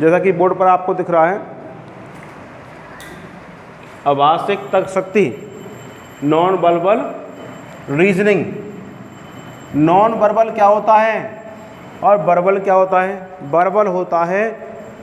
जैसा कि बोर्ड पर आपको दिख रहा है, आभाषिक तर्क शक्ति, non verbal reasoning. Non verbal क्या होता है और वर्बल क्या होता है? वर्बल होता है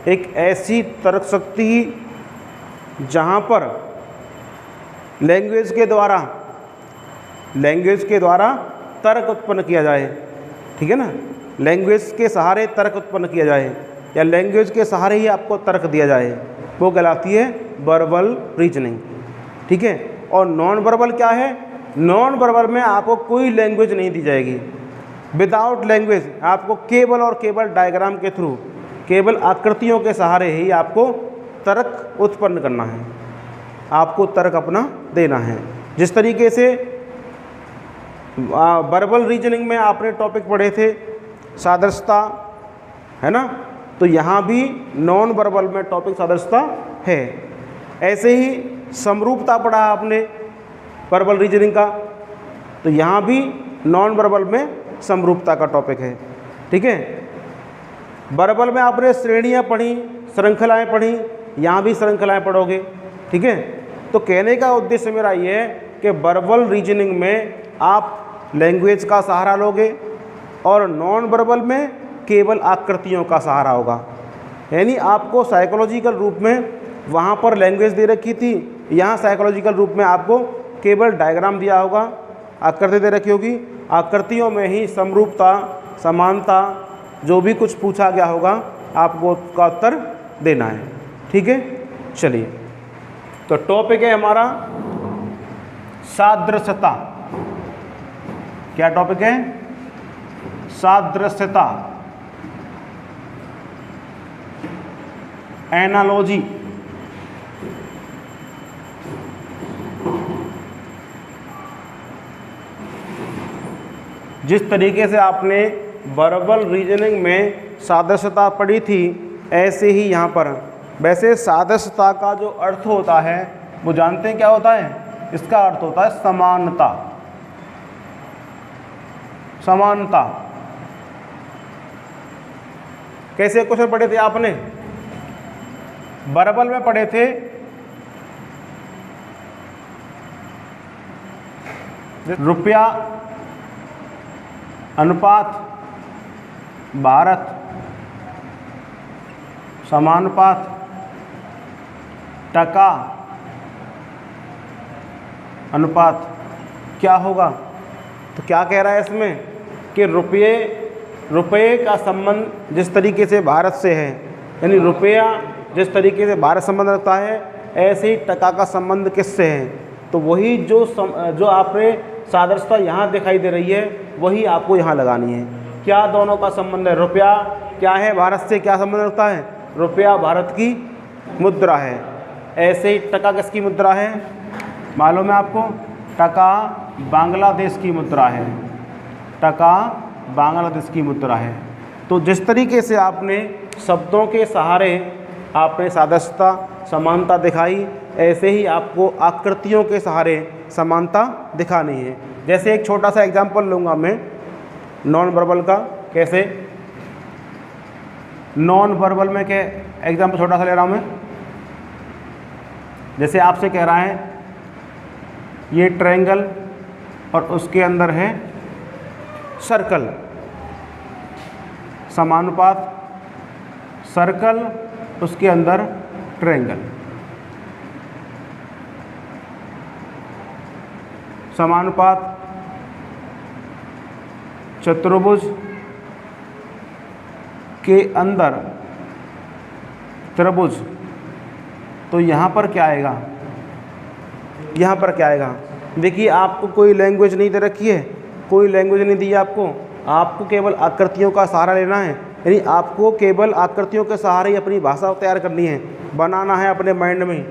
एक ऐसी तर्क शक्ति जहाँ पर लैंग्वेज के द्वारा तर्क उत्पन्न किया जाए, ठीक है ना। लैंग्वेज के सहारे तर्क उत्पन्न किया जाए या लैंग्वेज के सहारे ही आपको तर्क दिया जाए, वो कहलाती है वर्बल रीजनिंग, ठीक है। और नॉन वर्बल क्या है? नॉन वर्बल में आपको कोई लैंग्वेज नहीं दी जाएगी, विदाउट लैंग्वेज आपको केवल और केवल डायग्राम के थ्रू, केवल आकृतियों के सहारे ही आपको तर्क उत्पन्न करना है, आपको तर्क अपना देना है। जिस तरीके से वर्बल रीजनिंग में आपने टॉपिक पढ़े थे सादृश्यता, है ना, तो यहाँ भी नॉन वर्बल में टॉपिक सादृश्यता है। ऐसे ही समरूपता पढ़ा आपने वर्बल रीजनिंग का, तो यहाँ भी नॉन वर्बल में समरूपता का टॉपिक है, ठीक है। वर्बल में आपने श्रेणियाँ पढ़ी, श्रृंखलाएँ पढ़ी, यहाँ भी श्रृंखलाएँ पढ़ोगे, ठीक है। तो कहने का उद्देश्य मेरा ये है कि वर्बल रीजनिंग में आप लैंग्वेज का सहारा लोगे और नॉन वर्बल में केवल आकृतियों का सहारा होगा। यानी आपको साइकोलॉजिकल रूप में वहाँ पर लैंग्वेज दे रखी थी, यहाँ साइकोलॉजिकल रूप में आपको केवल डायग्राम दिया होगा, आकृति दे रखी होगी, आकृतियों में ही समरूपता, समानता, जो भी कुछ पूछा गया होगा आपको उसका उत्तर देना है, ठीक है। चलिए, तो टॉपिक है हमारा सादृश्यता। क्या टॉपिक है? सादृश्यता, एनालॉजी। जिस तरीके से आपने वर्बल रीजनिंग में सादृश्यता पढ़ी थी, ऐसे ही यहाँ पर, वैसे सादृश्यता का जो अर्थ होता है वो जानते हैं क्या होता है? इसका अर्थ होता है समानता। समानता कैसे क्वेश्चन पढ़े थे आपने? वर्बल में पढ़े थे, रुपया अनुपात भारत समानुपात टका अनुपात क्या होगा? तो क्या कह रहा है इसमें कि रुपये का संबंध जिस तरीके से भारत से है, यानी रुपया जिस तरीके से भारत संबंध रखता है, ऐसे ही टका का संबंध किससे है? तो वही जो आपने सादृश्यता यहाँ दिखाई दे रही है, वही आपको यहाँ लगानी है। क्या दोनों का संबंध है? रुपया क्या है? भारत से क्या संबंध रखता है? रुपया भारत की मुद्रा है। ऐसे ही टका किसकी मुद्रा है? मालूम है आपको? टका बांग्लादेश की मुद्रा है। टका बांग्लादेश की मुद्रा है। तो जिस तरीके से आपने शब्दों के सहारे आपने सादृश्यता, समानता दिखाई, ऐसे ही आपको आकृतियों के सहारे समानता दिखानी है। जैसे एक छोटा सा एग्जाम्पल लूँगा मैं नॉन वर्बल का। कैसे? नॉन वर्बल में क्या एग्जाम्पल छोटा सा ले रहा हूँ मैं। जैसे आपसे कह रहा है ये ट्रायंगल और उसके अंदर है सर्कल, समानुपात सर्कल, उसके अंदर ट्रायंगल, समानुपात चतुर्भुज के अंदर त्रिभुज। तो यहाँ पर क्या आएगा? यहाँ पर क्या आएगा? देखिए, आपको कोई लैंग्वेज नहीं दे रखी है, कोई लैंग्वेज नहीं दी है आपको केवल आकृतियों का सहारा लेना है। यानी आपको केवल आकृतियों के सहारे ही अपनी भाषा तैयार करनी है, बनाना है अपने माइंड में।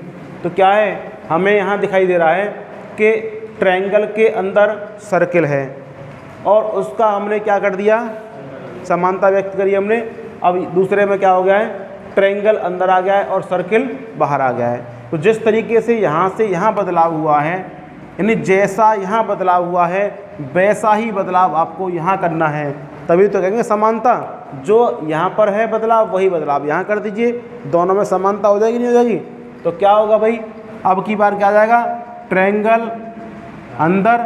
तो क्या है, हमें यहाँ दिखाई दे रहा है कि ट्रायंगल के अंदर सर्किल है और उसका हमने क्या कर दिया? समानता व्यक्त करी हमने। अब दूसरे में क्या हो गया है? ट्रायंगल अंदर आ गया है और सर्किल बाहर आ गया है। तो जिस तरीके से यहाँ बदलाव हुआ है, यानी जैसा यहाँ बदलाव हुआ है वैसा ही बदलाव आपको यहाँ करना है। तभी तो कहेंगे समानता। जो यहाँ पर है बदलाव वही बदलाव यहाँ कर दीजिए, दोनों में समानता हो जाएगी नहीं हो जाएगी? तो क्या होगा भाई, अब की बार क्या आ जाएगा, ट्रायंगल अंदर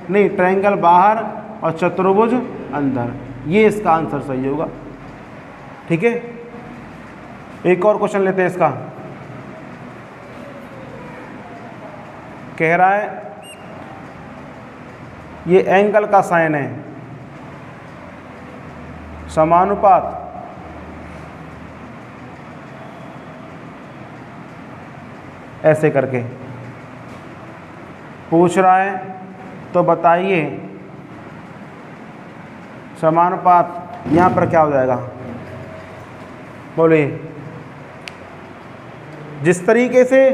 नहीं, ट्रायंगल बाहर और चतुर्भुज अंदर, ये इसका आंसर सही होगा। ठीक है, एक और क्वेश्चन लेते हैं इसका। कह रहा है ये एंगल का साइन है, समानुपात ऐसे करके पूछ रहा है, तो बताइए समानुपात यहाँ पर क्या हो जाएगा, बोलिए। जिस तरीके से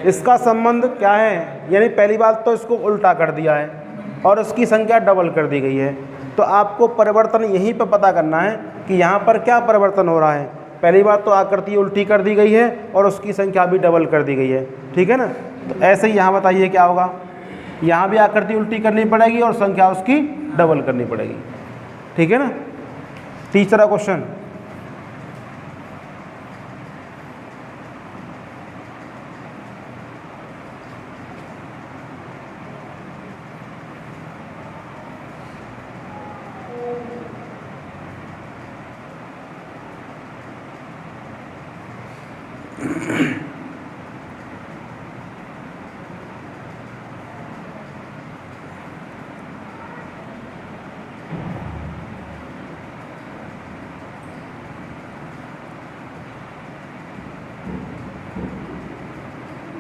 इसका संबंध क्या है, यानी पहली बात तो इसको उल्टा कर दिया है और उसकी संख्या डबल कर दी गई है, तो आपको परिवर्तन यहीं पर पता करना है कि यहाँ पर क्या परिवर्तन हो रहा है। पहली बात तो आकृति उल्टी कर दी गई है और उसकी संख्या भी डबल कर दी गई है, ठीक है ना। तो ऐसे ही यहाँ बताइए क्या होगा, यहाँ भी आकृति उल्टी करनी पड़ेगी और संख्या उसकी डबल करनी पड़ेगी, ठीक है ना। तीसरा क्वेश्चन,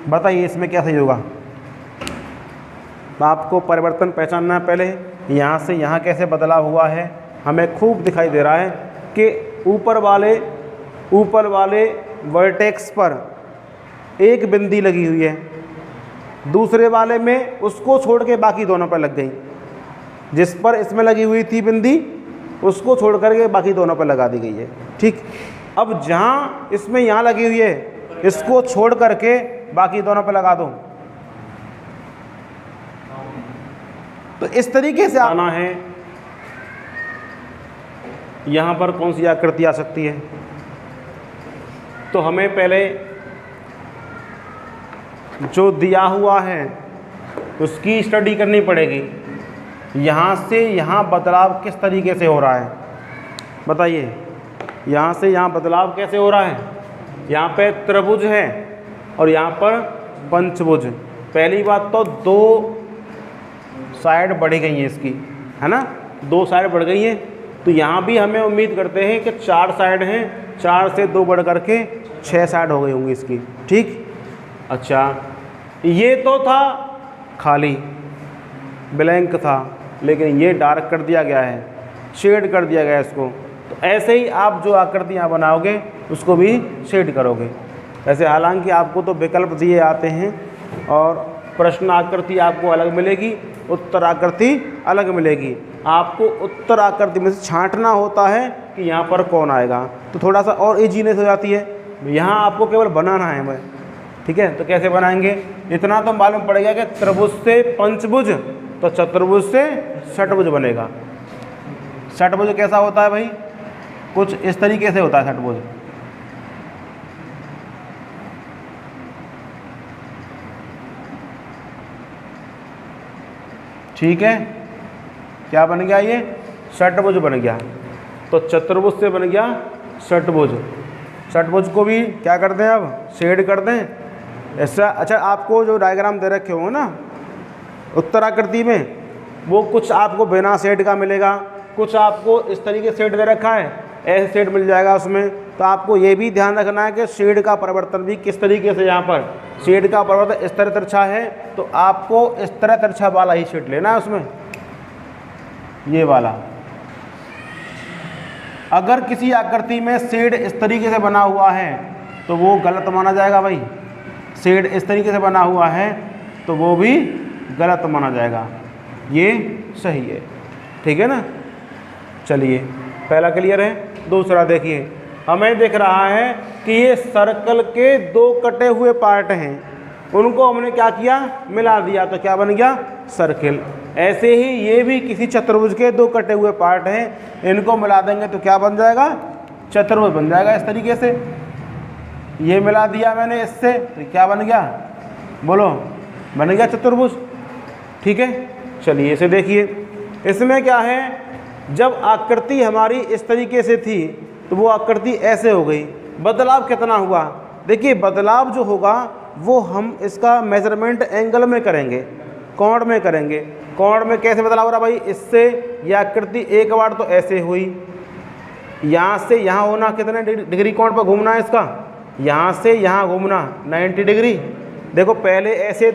बताइए इसमें क्या सही होगा। आपको परिवर्तन पहचानना है पहले, यहाँ से यहाँ कैसे बदलाव हुआ है। हमें खूब दिखाई दे रहा है कि ऊपर वाले वर्टेक्स पर एक बिंदी लगी हुई है, दूसरे वाले में उसको छोड़ के बाकी दोनों पर लग गई। जिस पर इसमें लगी हुई थी बिंदी उसको छोड़ करके बाकी दोनों पर लगा दी गई है, ठीक। अब जहाँ इसमें यहाँ लगी हुई है इसको छोड़ करके बाकी दोनों पर लगा दो। तो इस तरीके से आना है, यहाँ पर कौन सी आकृति आ सकती है। तो हमें पहले जो दिया हुआ है उसकी स्टडी करनी पड़ेगी। यहाँ से यहाँ बदलाव किस तरीके से हो रहा है, बताइए। यहाँ से यहाँ बदलाव कैसे हो रहा है, यहाँ पे त्रिभुज है और यहाँ पर पंचभुज। पहली बात तो दो साइड बढ़ गई हैं इसकी, है ना, दो साइड बढ़ गई हैं। तो यहाँ भी हमें उम्मीद करते हैं कि 4 साइड हैं, 4 से 2 बढ़ करके 6 साइड हो गई होंगी इसकी, ठीक। अच्छा, ये तो था खाली ब्लैंक था, लेकिन ये डार्क कर दिया गया है, शेड कर दिया गया है इसको। तो ऐसे ही आप जो आकृतियाँ बनाओगे उसको भी शेड करोगे। वैसे हालांकि आपको तो विकल्प दिए आते हैं और प्रश्न आकृति आपको अलग मिलेगी, उत्तर आकृति अलग मिलेगी। आपको उत्तर आकृति में से छांटना होता है कि यहाँ पर कौन आएगा, तो थोड़ा सा और इजीनेस हो जाती है। यहाँ आपको केवल बनाना है मैं, ठीक है। तो कैसे बनाएंगे, इतना तो मालूम पड़ेगा कि त्रिभुज से पंचभुज तो चतुर्भुज से षटभुज बनेगा। षटभुज कैसा होता है भाई, कुछ इस तरीके से होता है षटभुज। ठीक है, क्या बन गया, ये षटभुज बन गया। तो चतुर्भुज से बन गया षटभुज। षटभुज को भी क्या कर दें, अब शेड कर दें ऐसा। अच्छा, आपको जो डायग्राम दे रखे होंगे ना उत्तर आकृति में, वो कुछ आपको बिना शेड का मिलेगा, कुछ आपको इस तरीके शेड दे रखा है, ऐसे शेड मिल जाएगा उसमें। तो आपको ये भी ध्यान रखना है कि शेड का परिवर्तन भी किस तरीके से, यहाँ पर शेड का परिवर्तन इस तरह तिरछा है तो आपको इस तरह तिरछा वाला ही शेड लेना है उसमें, ये वाला। अगर किसी आकृति में शेड इस तरीके से बना हुआ है तो वो गलत माना जाएगा भाई। शेड इस तरीके से बना हुआ है तो वो भी गलत माना जाएगा, ये सही है, ठीक है ना। चलिए, पहला क्लियर है। दूसरा देखिए, हमें दिख रहा है कि ये सर्कल के 2 कटे हुए पार्ट हैं, उनको हमने क्या किया, मिला दिया, तो क्या बन गया, सर्किल। ऐसे ही ये भी किसी चतुर्भुज के दो कटे हुए पार्ट हैं, इनको मिला देंगे तो क्या बन जाएगा, चतुर्भुज बन जाएगा। इस तरीके से ये मिला दिया मैंने इससे, तो क्या बन गया, बोलो, बन गया चतुर्भुज। ठीक है, चलिए इसे देखिए। इसमें क्या है, जब आकृति हमारी इस तरीके से थी तो वो आकृति ऐसे हो गई। बदलाव कितना हुआ, देखिए बदलाव जो होगा वो हम इसका मेजरमेंट एंगल में करेंगे, कोण में करेंगे। कोण में कैसे बदलाव हो रहा भाई, इससे यह आकृति एक बार तो ऐसे हुई, यहाँ से यहाँ होना कितने डिग्री कोण पर घूमना है इसका, यहाँ से यहाँ घूमना 90 डिग्री। देखो पहले ऐसे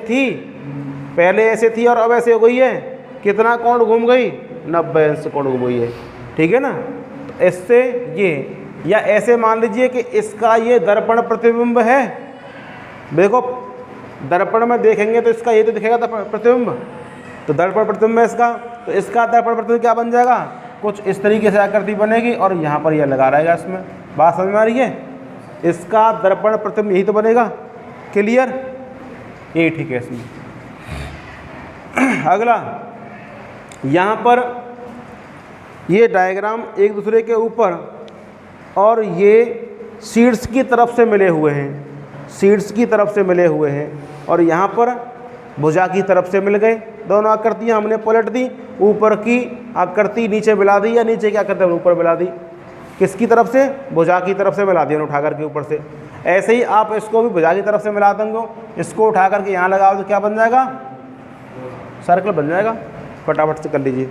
थी और अब ऐसे हो गई है, कितना कोण घूम गई, 90 अंश कोण घूम गई है। ठीक है ना, तो इससे ये, या ऐसे मान लीजिए कि इसका ये दर्पण प्रतिबिंब है। देखो दर्पण में देखेंगे तो इसका ये तो दिखेगा प्रतिबिंब, तो दर्पण प्रतिबिंब है इसका, तो इसका दर्पण प्रतिबिंब क्या बन जाएगा, कुछ इस तरीके से आकृति बनेगी और यहाँ पर यह लगा रहेगा। इसमें बात समझ में आ रही है, इसका दर्पण प्रतिबिंब यही तो बनेगा। क्लियर, यही ठीक है इसमें। अगला, यहाँ पर ये डायग्राम एक दूसरे के ऊपर और ये शीट्स की तरफ से मिले हुए हैं, शीट्स की तरफ से मिले हुए हैं, और यहाँ पर भुजा की तरफ से मिल गए। दोनों आकृतियाँ हमने पलट दी, ऊपर की आकृति नीचे मिला दी, या नीचे की आकृति ऊपर मिला दी। किसकी तरफ से, भुजा की तरफ से मिला दी उठा करके ऊपर से। ऐसे ही आप इसको भी भुजा की तरफ से मिला देंगे, इसको उठा करके यहाँ लगाओ तो क्या बन जाएगा, सर्कल बन जाएगा। फटाफट से कर लीजिए।